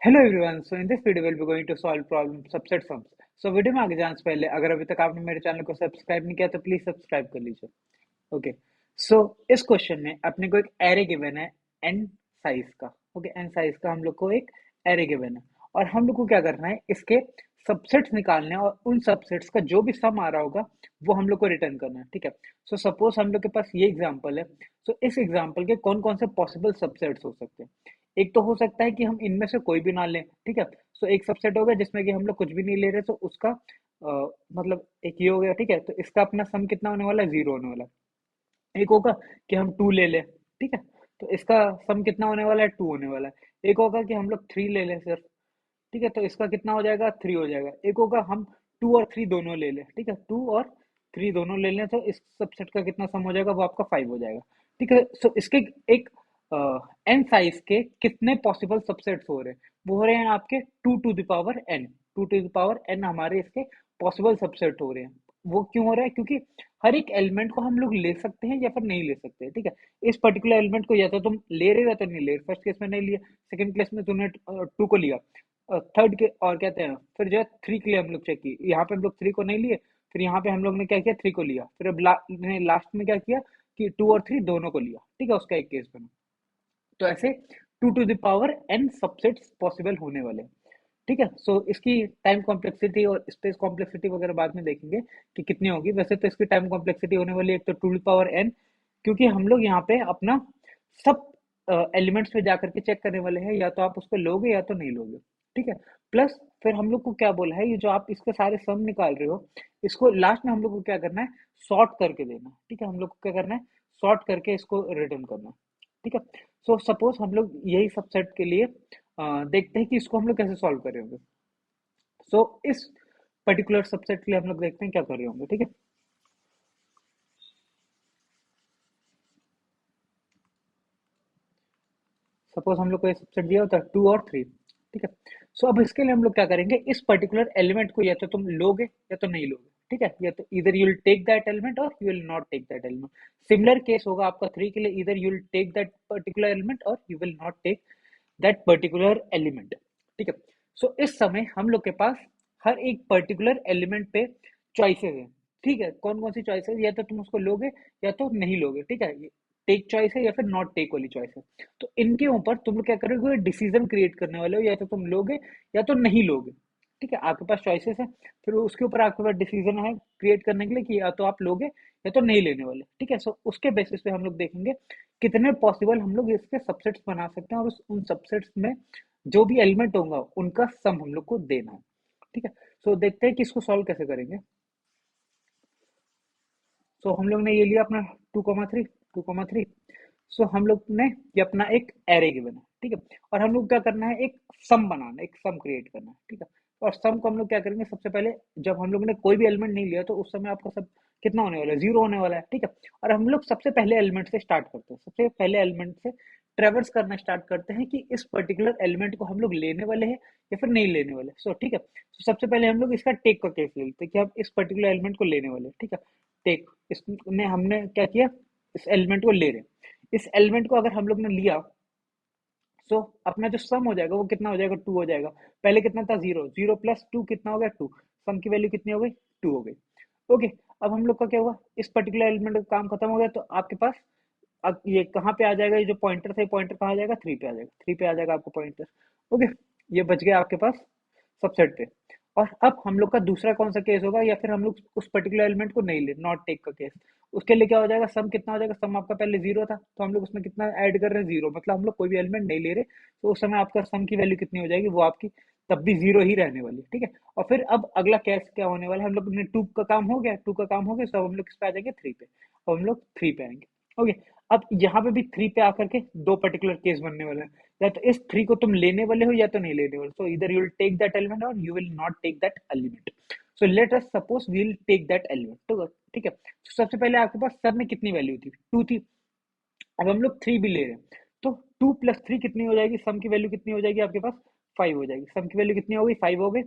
Hello everyone, so in this video will be going to solve problem subset sums. सो video में आगे जाने से पहले अगर अभी तक आपने मेरे चैनल को सब्सक्राइब नहीं किया तो प्लीज सब्सक्राइब कर लीजिए। ओके, सो इस क्वेश्चन में अपने को एक एरे गिवन है एन साइज का। ओके, एन साइज का हम लोग को एक एरे गिवन है और हम लोग को क्या करना है, इसके सबसेट्स निकालने हैं और उन सबसेट्स का जो भी सम आ रहा होगा वो हम लोग को रिटर्न करना है। ठीक है, सो सपोज हम लोग के पास ये एग्जांपल है। सो इस एग्जांपल के कौन कौन से पॉसिबल सबसेट्स हो सकते हैं। एक तो हो सकता है कि हम इनमें से कोई भी ना लें। ठीक है, सो एक सबसेट हो गया जिसमें कि हम लोग कुछ भी नहीं ले रहे, तो उसका मतलब एक ये हो गया। ठीक है, तो इसका अपना सम कितना होने वाला है, जीरो होने वाला है। एक होगा कि हम टू ले लें। ठीक है, तो इसका सम कितना होने वाला है, टू होने वाला है। एक होगा कि हम लोग थ्री ले लें सिर्फ। ठीक है, तो इसका कितना हो जाएगा, थ्री हो जाएगा। एक होगा हम टू और थ्री दोनों ले लें। ठीक है, टू और थ्री दोनों ले लें तो इस सबसेट का कितना सम हो जाएगा, वो आपका फाइव हो जाएगा। ठीक है, सो इसके एक एन साइज के कितने पॉसिबल सबसेट्स हो रहे हैं, वो हो रहे हैं आपके टू टू दावर एन हमारे इसके पॉसिबल सबसेट हो रहे हैं। वो क्यों हो रहा है, क्योंकि हर एक एलिमेंट को हम लोग ले सकते हैं या फिर नहीं ले सकते। ठीक है, इस पर्टिकुलर एलिमेंट को या तो तुम ले रहे हो या तो नहीं ले रहे। फर्स्ट केस में नहीं लिया, सेकंड केस में तुमने टू को लिया, थर्ड के और कहते हैं फिर जो है थ्री के लिए हम लोग चेक किए। यहाँ पे हम लोग थ्री को नहीं लिए, फिर यहाँ पे हम लोग ने क्या किया, थ्री को लिया, फिर अब लास्ट में क्या किया कि टू और थ्री दोनों को लिया। ठीक है, उसका एक केस बना। तो ऐसे two to the power n subsets possible होने वाले हैं। ठीक है, सो इसकी टाइम कॉम्प्लेक्सिटी और स्पेस कॉम्प्लेक्सिटी वगैरह बाद में देखेंगे कि कितनी होगी। वैसे तो इसकी टाइम कॉम्प्लेक्सिटी होने वाली है एक तो टू टू पावर एन, क्योंकि हम लोग यहाँ पे अपना सब एलिमेंट्स पे जाकर के चेक करने वाले हैं, या तो आप उसको लोगे या तो नहीं लोगे। ठीक है, प्लस फिर हम लोग को क्या बोला है, ये जो आप इसके सारे सम निकाल रहे हो, इसको लास्ट में हम लोग को क्या करना है, सॉर्ट करके देना है। ठीक है, हम लोग को क्या करना है, सॉर्ट करके इसको रिटर्न करना है। ठीक है, सो सपोज हम लोग यही सबसेट के लिए देखते हैं कि इसको हम लोग कैसे सॉल्व कर रहे होंगे। सो इस पर्टिकुलर सबसेट के लिए हम लोग देखते हैं क्या कर रहे होंगे। ठीक है, सपोज हम लोग को ये सबसेट दिया होता है टू और थ्री। ठीक है, सो अब इसके लिए हम लोग क्या करेंगे, इस पर्टिकुलर एलिमेंट को या तो तुम लोगे या तो नहीं लोगे। ठीक है, या तो इधर you will take that element और you will not take that element. Similar case होगा आपका थ्री के लिए, इधर you will take that particular element और you will not take that particular element. ठीक है, सो इस समय हम लोग के पास हर एक पर्टिकुलर एलिमेंट पे चॉइसेस है। ठीक है, कौन कौन सी चॉइसेस, या तो तुम उसको लोगे या तो नहीं लोगे। ठीक है, टेक चॉइस है या फिर नॉट टेक वाली चॉइस है। तो इनके ऊपर तुम लोग क्या करोगे, डिसीजन क्रिएट करने वाले हो, या तो तुम लोगे या तो नहीं लोगे। ठीक है, आपके पास चॉइसेस है, फिर उसके ऊपर आपके पास डिसीजन है क्रिएट करने के लिए कि या तो आप लोगे या तो नहीं लेने वाले। ठीक है, सो उसके बेसिस पे हम लोग देखेंगे कितने पॉसिबल हम लोग इसके सबसेट्स बना सकते हैं और उन सबसेट्स में जो भी एलिमेंट होगा उनका सम हम लोग को देना है। ठीक है, सो देखते हैं कि इसको सॉल्व कैसे करेंगे। सो हम लोग ने ये लिया अपना टू कॉमा थ्री। सो हम लोग ने ये अपना एक एरे गिवन है। ठीक है, और हम लोग क्या करना है, एक सम बनाना है, एक सम क्रिएट करना है। ठीक है, और सम को हम लोग क्या करेंगे, सबसे पहले जब हम लोग ने कोई भी एलिमेंट नहीं लिया तो उस समय आपका सब कितना होने वाला है, जीरो होने वाला है। ठीक है, और हम लोग सबसे पहले एलिमेंट से स्टार्ट करते हैं, सबसे पहले एलिमेंट से ट्रेवर्स करना स्टार्ट करते हैं कि इस पर्टिकुलर एलिमेंट को हम लोग लेने वाले हैं या फिर नहीं लेने वाले। सो ठीक है, तो सबसे पहले हम लोग इसका टेक का केस ले लेते हैं कि हम इस पर्टिकुलर एलिमेंट को लेने वाले हैं। ठीक है, टेक, इसमें हमने क्या किया, इस एलिमेंट को ले रहे हैं। इस एलिमेंट को अगर हम लोग ने लिया, सो अपना जो सम हो जाएगा वो कितना हो जाएगा, टू हो जाएगा। पहले कितना था, जीरो, जीरो प्लस टू कितना हो गया, टू। सम की वैल्यू कितनी हो गई, टू हो गई। ओके, अब हम लोग का क्या हुआ, इस पर्टिकुलर एलिमेंट का काम खत्म हो गया, तो आपके पास अब ये कहाँ पे आ जाएगा, ये जो पॉइंटर था, पॉइंटर कहाँ आ जाएगा, थ्री पे आ जाएगा, थ्री पे आ जाएगा आपको पॉइंटर। ओके, ये बच गया आपके पास सबसेट पे। और अब हम लोग का दूसरा कौन सा केस होगा, या फिर हम लोग उस पर्टिकुलर एलिमेंट को नहीं ले, नॉट टेक का केस। उसके लिए क्या हो जाएगा, सम कितना हो जाएगा, सम आपका पहले जीरो था तो हम लोग उसमें कितना ऐड कर रहे हैं, जीरो, मतलब हम लोग कोई भी एलिमेंट नहीं ले रहे, तो उस समय आपका सम की वैल्यू कितनी हो जाएगी, वो आपकी तब भी जीरो ही रहने वाली है। ठीक है, और फिर अब अगला केस क्या होने वाला है, हम लोग ने टू का काम हो गया, टू का काम हो गया, सब हम लोग किस पे आ जाएंगे, थ्री पे, और हम लोग थ्री पे आएंगे। ओके, अब यहाँ पे भी थ्री पे आकर के दो पर्टिकुलर केस बनने वाले हैं, या तो इस थ्री को तुम लेने वाले हो या तो नहीं लेने वाले। सो इधर you will take that element और you will not take that element. So let us suppose we will take that element. तो ठीक है, तो सबसे पहले आपके पास सब में कितनी वैल्यू थी, टू थी। अब हम लोग थ्री भी ले रहे हैं, तो टू प्लस थ्री कितनी हो जाएगी, सम की वैल्यू कितनी हो जाएगी आपके पास, फाइव हो जाएगी। सम की वैल्यू कितनी हो गई, फाइव हो गई।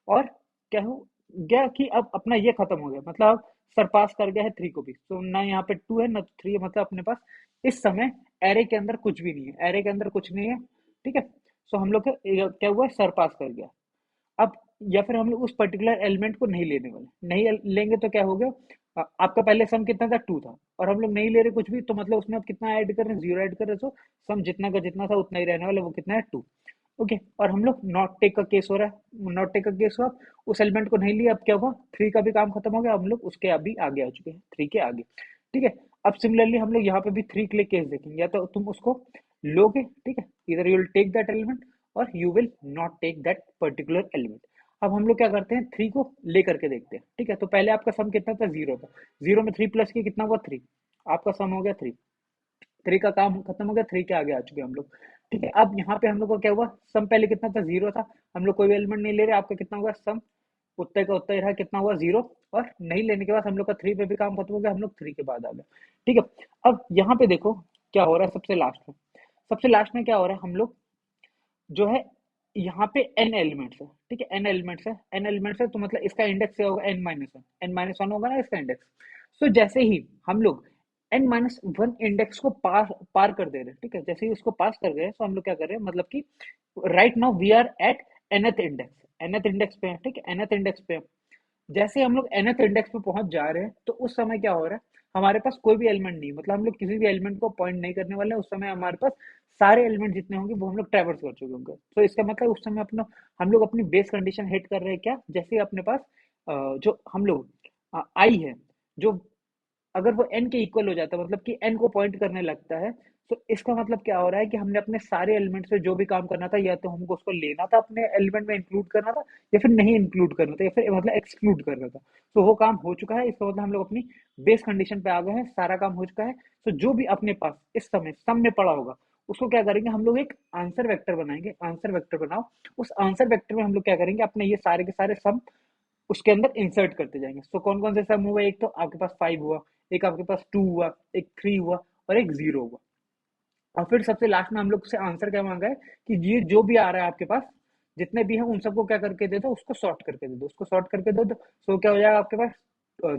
और क्या हो गया कि अब अपना ये खत्म हो गया, मतलब अब सरपास कर गया है थ्री को भी। तो ना यहाँ पे टू है ना थ्री है, मतलब अपने पास इस समय एरे के अंदर कुछ भी नहीं है, एरे के अंदर कुछ नहीं है। ठीक है, सो हम लोग क्या हुआ, सरपास कर गया। अब या फिर हम लोग उस पर्टिकुलर एलिमेंट को नहीं लेने वाले, नहीं लेंगे तो क्या हो गया, आपका पहले सम कितना था, 2 था, और हम लोग नहीं ले रहे कुछ भी, तो मतलब उसमें आप कितना ऐड कर रहे हैं, 0 ऐड कर रहे हैं, तो सम जितना का जितना था उतना ही रहने वाला, वो कितना है, 2। ओके, और हम लोग नॉट टेक का केस हो रहा है, नॉट टेक का केस हुआ, उस एलिमेंट को नहीं लिया, अब क्या हुआ, 3 का भी काम खत्म हो गया, हम लोग उसके अभी आगे आ चुके हैं, 3 के आगे। ठीक है, अब सिमिलरली हम लोग यहाँ पे भी 3 के लिए केस देखेंगे, या तो तुम उसको लोगे, ठीक है, इधर you will take that element और you will not take that particular element. अब हम लोग क्या करते हैं, 3 को ले करके देखते हैं। ठीक है, तो पहले आपका सम कितना था, 0 था, 0 में 3 प्लस किया कितना हुआ, 3, आपका सम हो गया 3, 3 का काम खत्म हो गया, 3 के आगे आ चुके हैं हम लोग। ठीक है, अब यहाँ पे हम लोग को क्या हुआ, सम पहले कितना था, 0 था, हम लोग कोई भी एलिमेंट नहीं ले रहे, आपका कितना हुआ सम, उतना का उतना ही रहा, कितना हुआ, 0, और नहीं लेने के बाद हम लोग का 3 पे भी काम खत्म हो गया, हम लोग 3 के बाद आ गए। ठीक है, अब यहाँ पे देखो क्या हो रहा है, सबसे लास्ट में, सबसे लास्ट में क्या हो रहा है, हम लोग जो है यहाँ पे n एलिमेंट्स है। ठीक है, n एलिमेंट्स है, n एलिमेंट्स है, तो मतलब इसका इंडेक्स क्या होगा, n-1, n-1 होगा ना इसका इंडेक्स। सो जैसे ही हम लोग n-1 इंडेक्स को पार पार कर दे रहे हैं, ठीक है, जैसे ही उसको पास कर गए, तो हम लोग क्या कर रहे हैं, मतलब कि right now we are at nth index, nth index पे है, ठीक है, nth इंडेक्स पे है। जैसे हम लोग nth इंडेक्स पे पहुंच जा रहे हैं, तो उस समय क्या हो रहा है, हमारे पास कोई भी एलिमेंट नहीं, मतलब हम लोग किसी भी एलिमेंट को पॉइंट नहीं करने वाले हैं, उस समय हमारे पास सारे एलिमेंट जितने होंगे वो हम लोग ट्रेवर्स कर चुके होंगे। तो इसका मतलब उस समय अपना हम लोग अपनी बेस कंडीशन हिट कर रहे हैं, क्या, जैसे अपने पास जो हम लोग आई है, जो अगर वो n के इक्वल हो जाता है, मतलब कि n को पॉइंट करने लगता है, तो इसका मतलब क्या हो रहा है कि हमने अपने सारे एलिमेंट से जो भी काम करना था, या तो हमको उसको लेना था, अपने एलिमेंट में इंक्लूड करना था, या फिर नहीं इंक्लूड करना था, या फिर मतलब एक्सक्लूड करना था। तो वो काम हो चुका है, इसका मतलब हम लोग अपनी बेस कंडीशन पे आ गए हैं, सारा काम हो चुका है। तो जो भी अपने पास इस समय सम में पड़ा होगा, उसको क्या करेंगे, हम लोग एक आंसर वेक्टर बनाएंगे, आंसर वेक्टर बनाओ, उस आंसर वेक्टर में हम लोग क्या करेंगे, अपने ये सारे के सारे सम उसके अंदर इंसर्ट करते जाएंगे। तो कौन कौन से सम हुए, एक तो आपके पास 5 हुआ, एक आपके पास 2 हुआ, एक 3 हुआ, और एक 0 हुआ। और फिर सबसे लास्ट में हम लोग से आंसर क्या मांगा है कि ये जो भी आ रहा है आपके पास, जितने भी हैं उन सबको क्या करके दे दो, उसको सॉर्ट करके दे दो, उसको सॉर्ट करके दे दो। सो क्या हो जाएगा आपके पास,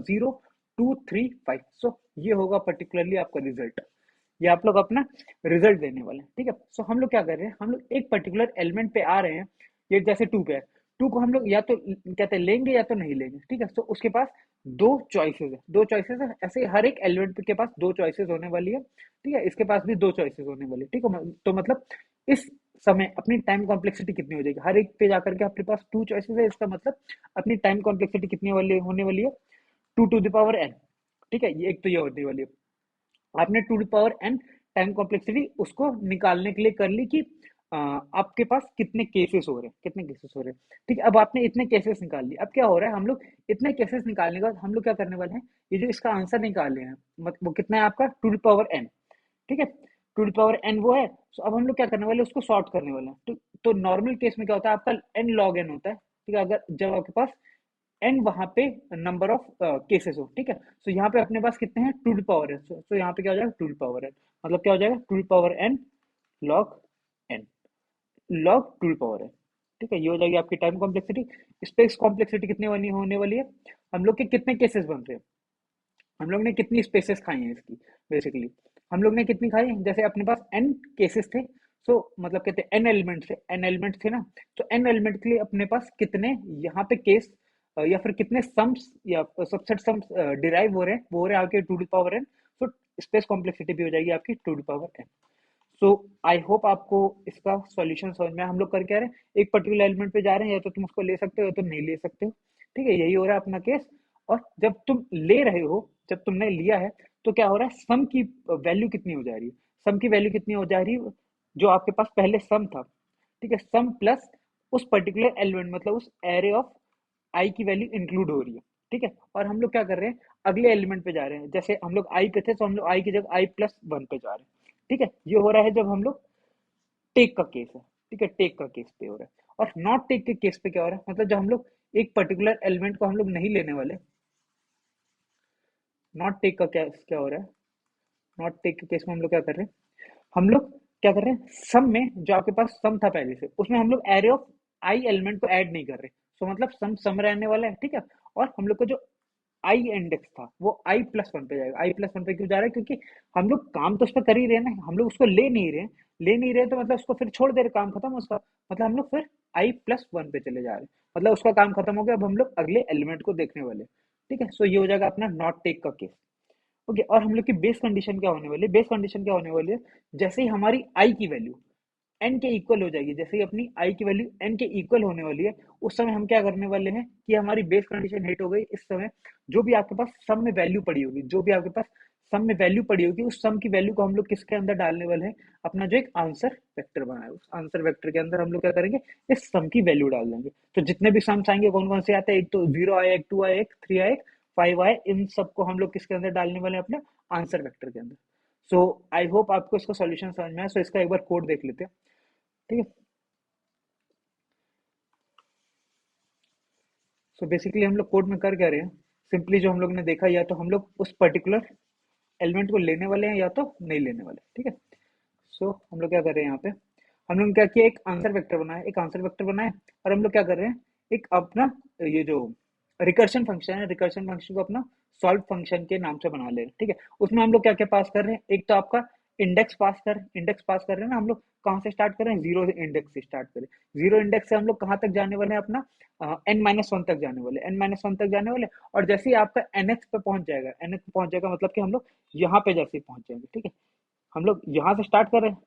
0 2 3 5। सो ये होगा पर्टिकुलरली आपका रिजल्ट, ये आप लोग अपना रिजल्ट देने वाले हैं। ठीक है, सो हम लोग क्या कर रहे हैं, हम लोग एक पर्टिकुलर एलिमेंट पे आ रहे हैं, ये जैसे 2 पे है, 2 को हम लोग या तो कहते हैं लेंगे या तो नहीं लेंगे। ठीक है, तो उसके पास दो चॉइसेस है, दो चॉइसेस है, ऐसे हर एक एलिमेंट के पास दो चॉइसेस होने वाली है। ठीक है, इसके पास भी दो चॉइसेस होने वाली है। ठीक है, तो मतलब इस समय अपनी टाइम कॉम्प्लेक्सिटी कितनी हो जाएगी, हर एक पे जाकर के आपके पास 2 चॉइसेस है, इसका मतलब अपनी टाइम कॉम्प्लेक्सिटी कितनी वाली होने वाली है, 2 to the power n। ठीक है, ये एक तो ये होने वाली है। आपने 2 to the power n time complexity उसको निकालने के लिए कर ली कि आपके पास कितने केसेस हो रहे हैं, कितने केसेस हो रहे हैं। ठीक है, अब आपने इतने केसेस निकाल लिए, अब क्या हो रहा है, हम लोग इतने केसेस निकालने के बाद हम लोग क्या करने वाले हैं, ये जो इसका आंसर निकाले हैं, वो कितना है आपका, 2 to the power n। ठीक है, 2 to the power n वो है। तो अब हम लोग क्या करने वाले हैं, उसको सॉर्ट करने वाले हैं। तो नॉर्मल केस में क्या होता है, आपका n log n होता है। ठीक है, अगर जब आपके पास एन वहां पे नंबर ऑफ केसेस हो। ठीक है, सो यहाँ पे अपने पास कितने हैं, 2 to the power n। सो यहाँ पे क्या हो जाएगा, 2 to the power n, मतलब क्या हो जाएगा, 2 to the power n log n, log 2 to the power n। ठीक है, ये हो जाएगी आपकी टाइम कॉम्प्लेक्सिटी। स्पेस कॉम्प्लेक्सिटी कितने वाली होने वाली है, हम लोग के कितने केसेस बन रहे हैं, हम लोग ने कितनी स्पेसेस खाई हैं इसकी, बेसिकली हम लोग ने कितनी खाई है, जैसे अपने पास n केसेस थे, सो मतलब कहते हैं n एलिमेंट थे, n एलिमेंट थे ना, तो n एलिमेंट के लिए अपने पास कितने यहाँ पे केस या फिर कितने सम्स या सबसेट सम्स डिराइव हो रहे हैं, वो हो रहे हैं आपके 2 to the power n। So space complexity भी हो जाएगी आपकी 2 to the power n। So I hope आपको इसका सॉल्यूशन समझ में आया। हम लोग कर क्या रहे हैं, एक पर्टिकुलर एलिमेंट पे जा रहे हैं, या तो तुम उसको ले सकते हो या तो नहीं ले सकते हो। ठीक है, यही हो रहा है अपना केस। और जब तुम ले रहे हो, जब तुमने लिया है, तो क्या हो रहा है, सम की वैल्यू कितनी हो जा रही है, सम की वैल्यू कितनी हो जा रही है, जो आपके पास पहले सम था। ठीक है, सम प्लस उस पर्टिकुलर एलिमेंट, मतलब उस एरे ऑफ आई की वैल्यू इंक्लूड हो रही है। ठीक है, और हम लोग क्या कर रहे हैं, अगले एलिमेंट पे जा रहे हैं, जैसे हम लोग आई पे थे, तो हम लोग आई की जगह i+1 पे जा रहे हैं। ठीक है, ये हो रहा है जब हम लोग टेक का केस है। ठीक है, टेक का केस पे हो रहा है। और नॉट टेक के केस पे क्या हो रहा है, मतलब जब हम लोग एक पर्टिकुलर एलिमेंट को हम लोग नहीं लेने वाले, नॉट टेक का क्या क्या हो रहा है, नॉट टेक के केस में हम लोग क्या कर रहे हैं, हम लोग क्या कर रहे हैं, सम में जो आपके पास सम था पहले से, उसमें हम लोग एरे ऑफ आई एलिमेंट को ऐड नहीं कर रहे। सो मतलब सम सम रहने वाला है। ठीक है, और हम लोग का जो आई इंडेक्स था वो i+1 पे जाएगा। i+1 पे क्यों जा रहा है, क्योंकि हम लोग काम तो उस पर कर ही रहे हैं ना, हम लोग उसको ले नहीं रहे हैं, ले नहीं रहे तो मतलब उसको फिर छोड़ दे रहे, काम खत्म उसका, मतलब हम लोग फिर i+1 पे चले जा रहे हैं, मतलब उसका काम खत्म हो गया, अब हम लोग अगले एलिमेंट को देखने वाले हैं। ठीक है, सो ये हो जाएगा अपना नॉट टेक का केस। ओके, और हम लोग की बेस कंडीशन क्या होने वाली है, बेस कंडीशन क्या होने वाली है, जैसे ही हमारी आई की वैल्यू एन के इक्वल हो जाएगी, जैसे ही अपनी आई की वैल्यू एन के इक्वल होने वाली है, उस समय हम क्या करने वाले हैं कि हमारी बेस कंडीशन हिट हो गई, इस समय जो भी आपके पास सम में वैल्यू पड़ी होगी, जो भी आपके पास सम में वैल्यू पड़ी होगी, उस सम की वैल्यू को हम लोग किसके अंदर डालने वाले हैं, अपना जो एक आंसर वेक्टर बना है, उस आंसर वेक्टर के अंदर हम लोग क्या करेंगे, इस सम की वैल्यू डाल देंगे। तो जितने भी सम्स आएंगे कौन कौन से आते हैं, एक तो 0 आया, एक 2 आया, एक 3 आया, एक 5 आया, इन सबको हम लोग किसके अंदर डालने वाले हैं, अपने आंसर वेक्टर के अंदर। सो आई होप आपको इसका सॉल्यूशन समझ में आया। सो इसका एक बार कोड देख लेते हैं। ठीक है, सो बेसिकली हम लोग कोड में कर क्या रहे हैं, सिंपली जो हम लोग ने देखा, या तो हम लोग उस पर्टिकुलर एलिमेंट को लेने वाले हैं या तो नहीं लेने वाले। ठीक है, सो हम लोग क्या कर रहे हैं, यहाँ पे हम लोग ने क्या किया, एक आंसर वेक्टर बनाया, एक आंसर वेक्टर बनाया, और हम लोग क्या कर रहे हैं, एक अपना ये जो रिकर्शन फंक्शन है, रिकर्शन फंक्शन को अपना सॉल्व फंक्शन के नाम से बना ले रहे हैं। ठीक है, उसमें हम लोग क्या क्या पास कर रहे हैं, एक तो आपका इंडेक्स पास कर रहे हैं ना हम लोग, कहाँ से स्टार्ट कर रहे हैं, जीरो इंडेक्स से स्टार्ट करें, जीरो इंडेक्स से हम लोग कहाँ तक जाने वाले हैं, अपना n-1 तक जाने वाले, n-1 तक जाने वाले, और जैसे ही आपका nth पे पहुंच जाएगा, nth पे पहुंच जाएगा मतलब कि हम लोग यहाँ पे जैसे ही पहुंच जाएंगे। ठीक है, हम लोग यहाँ से स्टार्ट कर रहे हैं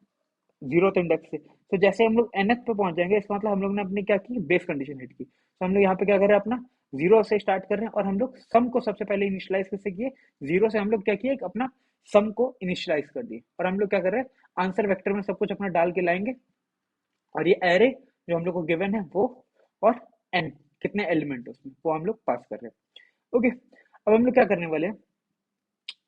जीरो इंडेक्स से, तो जैसे हम लोग nth पे पहुंच जाएंगे, इसका मतलब हम लोग ने अपनी क्या की, बेस कंडीशन हिट की। तो हम लोग यहाँ पे क्या कर रहे हैं, अपना जीरो से स्टार्ट कर रहे हैं, और हम लोग सम को सबसे पहले इनिशियलाइज कैसे किए, जीरो से हम लोग क्या किए, एक अपना सम को इनिशियलाइज कर दिए, और हम लोग क्या कर रहे हैं, आंसर वेक्टर में सब कुछ अपना डाल के लाएंगे, और ये एरे जो हम लोग को गिवन है वो, और एन कितने एलिमेंट उसमें, वो हम लोग पास कर रहे हैं। ओके, अब हम लोग क्या करने वाले हैं,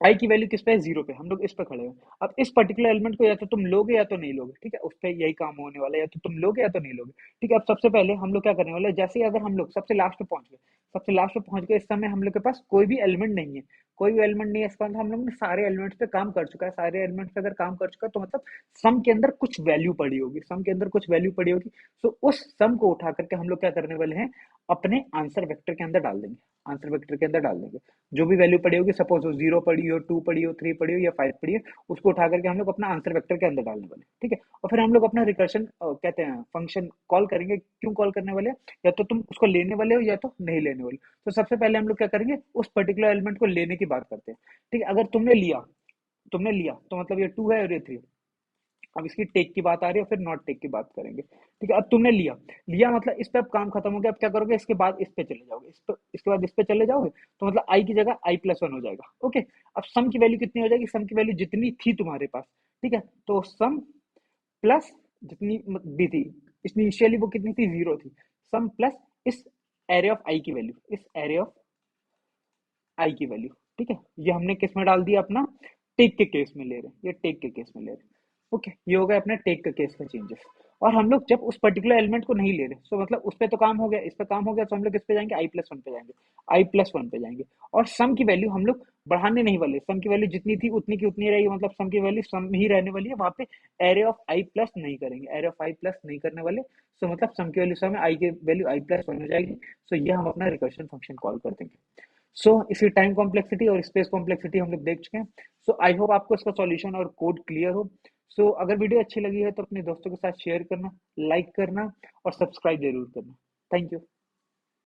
आई की वैल्यू किस पे है, जीरो पे, हम लोग इस पे खड़े हैं। अब इस पर्टिकुलर एलिमेंट को या तो तुम लोगे या तो नहीं लोगे। ठीक है, उस पे यही काम होने वाला है, या तो तुम लोगे या तो नहीं लोगे। ठीक है, अब सबसे पहले हम लोग क्या करने वाले हैं, जैसे ही अगर हम लोग सबसे लास्ट पे पहुंच गए, सबसे लास्ट पे पहुंच गए, इस समय हम लोग के पास कोई भी एलिमेंट नहीं है, कोई भी एलिमेंट नहीं है, इसका मतलब हम लोग ने सारे एलिमेंट्स पे काम कर चुका है, सारे एलिमेंट्स पे अगर काम कर चुका है तो मतलब सम के अंदर कुछ वैल्यू पड़ी होगी, सम के अंदर कुछ वैल्यू पड़ी होगी। सो उस सम को उठा करके हम लोग क्या करने वाले हैं, अपने आंसर वेक्टर के अंदर डाल देंगे, आंसर वेक्टर के अंदर डाल देंगे, जो भी वैल्यू पड़ी होगी, सपोज वो जीरो पड़ी हो, टू पड़ी हो, थ्री पड़ी हो, या फाइव पड़ी हो, उसको उठा करके हम लोग अपना आंसर वेक्टर के अंदर डालने वाले। ठीक है, और फिर हम लोग अपना रिकर्शन कहते हैं फंक्शन कॉल करेंगे। क्यों कॉल करने वाले हैं, या तो तुम उसको लेने वाले हो या तो नहीं लेने वाले। तो सबसे पहले हम लोग क्या करेंगे, उस पर्टिकुलर एलिमेंट को लेने की बात करते हैं। ठीक है, अगर तुमने लिया तो मतलब ये टू है और ये थ्री। अब इसकी टेक की बात आ रही है, फिर नॉट टेक की बात करेंगे। ठीक है, अब तुमने लिया, लिया मतलब इस पे अब काम खत्म हो गया, अब क्या करोगे, इसके बाद इस पे चले जाओगे, इस पे, इसके बाद इस पे चले जाओगे, तो मतलब आई की जगह i+1 हो जाएगा। ओके, अब सम की वैल्यू कितनी हो जाएगी, सम की वैल्यू जितनी थी तुम्हारे पास। ठीक है, तो सम प्लस जितनी भी थी, इनिशियली वो कितनी थी, जीरो थी, सम प्लस इस एरे ऑफ आई की वैल्यू, इस एरे ऑफ आई की वैल्यू। ठीक है, ये हमने किस में डाल दिया, अपना टेक के केस में ले रहे हैं, ये टेक के केस में ले रहे हैं। ओके, ये हो गया अपना टेक के केस का चेंजेस। और हम लोग जब उस पर्टिकुलर एलिमेंट को नहीं ले रहे, तो मतलब उस पर तो काम हो गया, इस पे काम हो गया, तो हम लोग किस पे जाएंगे, i+1 पे जाएंगे, i+1 पे जाएंगे, और सम की वैल्यू हम लोग बढ़ाने नहीं वाले, सम की वैल्यू जितनी थी उतनी की उतनी रहेगी, मतलब सम की वैल्यू सम ही रहने वाली है, वहां पे एरे ऑफ आई प्लस नहीं करेंगे, एरे ऑफ आई प्लस नहीं करने वाले। सो मतलब सम की वैल्यू सम है, आई की वैल्यू i+1 हो जाएगी। सो ये हम अपना रिकर्शन फंक्शन कॉल कर देंगे। सो इसी टाइम कॉम्प्लेक्सिटी और स्पेस कॉम्प्लेक्सिटी हम लोग देख चुके हैं। सो आई होप आपको इसका सॉल्यूशन और कोड क्लियर हो। सो अगर वीडियो अच्छी लगी है तो अपने दोस्तों के साथ शेयर करना, लाइक करना और सब्सक्राइब जरूर करना। Thank you.